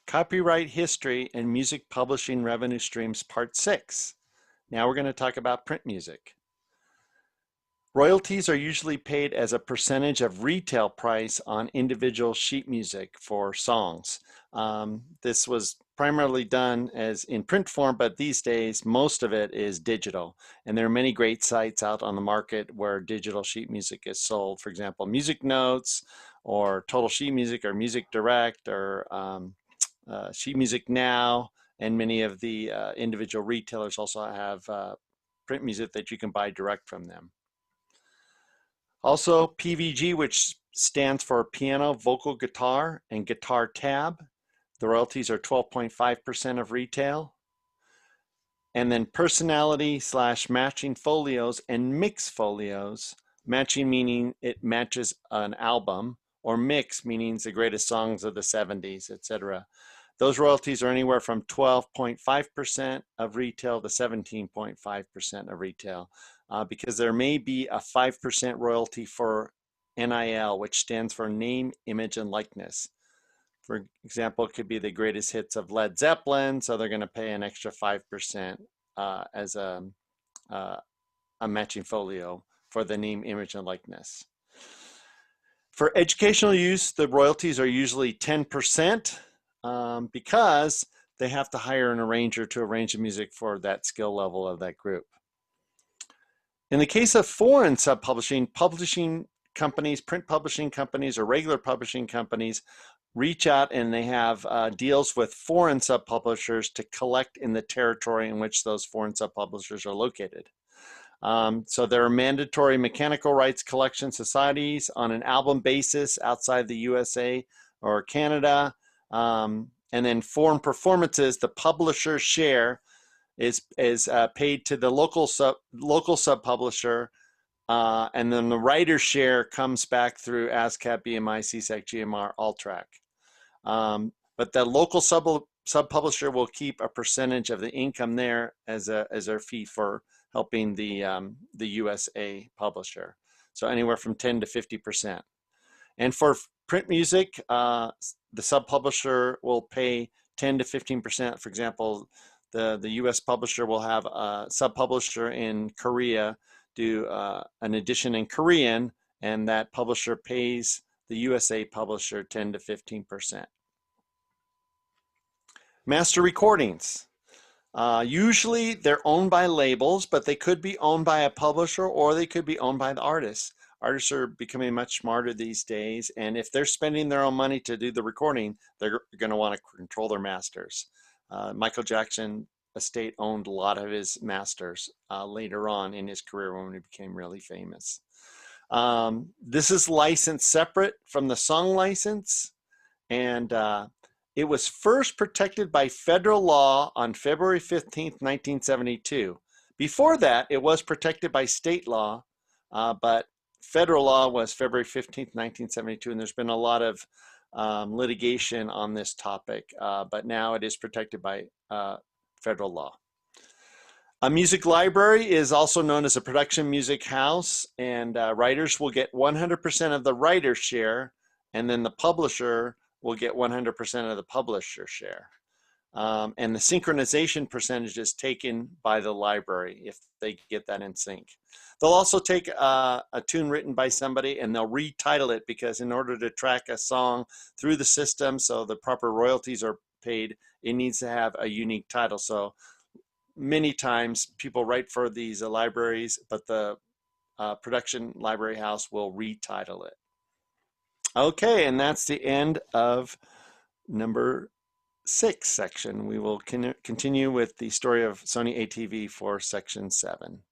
Copyright History and Music Publishing Revenue Streams, Part 6. Now we're going to talk about print music. Royalties are usually paid as a percentage of retail price on individual sheet music for songs. This was primarily done as in print form, but these days most of it is digital. And there are many great sites out on the market where digital sheet music is sold. For example, Music Notes or Total Sheet Music or Music Direct or Sheet Music Now, and many of the individual retailers also have print music that you can buy direct from them. Also, PVG, which stands for Piano, Vocal, Guitar, and Guitar Tab. The royalties are 12.5% of retail. And then personality / matching folios and mix folios. Matching meaning it matches an album, or mix meaning the greatest songs of the 70s, etc. Those royalties are anywhere from 12.5% of retail to 17.5% of retail, because there may be a 5% royalty for NIL, which stands for name, image, and likeness. For example, it could be the greatest hits of Led Zeppelin, so they're going to pay an extra 5% as a matching folio for the name, image, and likeness. For educational use, the royalties are usually 10%. Because they have to hire an arranger to arrange the music for that skill level of that group. In the case of foreign sub-publishing, publishing companies, print publishing companies, or regular publishing companies reach out and they have deals with foreign sub-publishers to collect in the territory in which those foreign sub-publishers are located. So there are mandatory mechanical rights collection societies on an album basis outside the USA or Canada. And then foreign performances, the publisher's share is paid to the local sub-publisher, and then the writer's share comes back through ASCAP, BMI, SESAC, GMR, Alltrack. But the local sub-publisher will keep a percentage of the income there as their fee for helping the USA publisher. So anywhere from 10 to 50%. And for print music, the sub-publisher will pay 10 to 15%. For example, the US publisher will have a sub-publisher in Korea do an edition in Korean, and that publisher pays the USA publisher 10 to 15%. Master recordings. Usually they're owned by labels, but they could be owned by a publisher or they could be owned by the artists. Artists are becoming much smarter these days, and if they're spending their own money to do the recording, they're going to want to control their masters. Michael Jackson estate owned a lot of his masters later on in his career when he became really famous. This is licensed separate from the song license, and it was first protected by federal law on February 15th, 1972. Before that, it was protected by state law, but federal law was February 15th, 1972, and there's been a lot of litigation on this topic, but now it is protected by federal law. A music library is also known as a production music house, and writers will get 100% of the writer's share, and then the publisher will get 100% of the publisher's share. And the synchronization percentage is taken by the library if they get that in sync. They'll also take a tune written by somebody and they'll retitle it, because in order to track a song through the system so the proper royalties are paid, it needs to have a unique title. So many times people write for these libraries, but the production library house will retitle it. Okay, and that's the end of number 6 section. We will continue with the story of Sony ATV for section 7.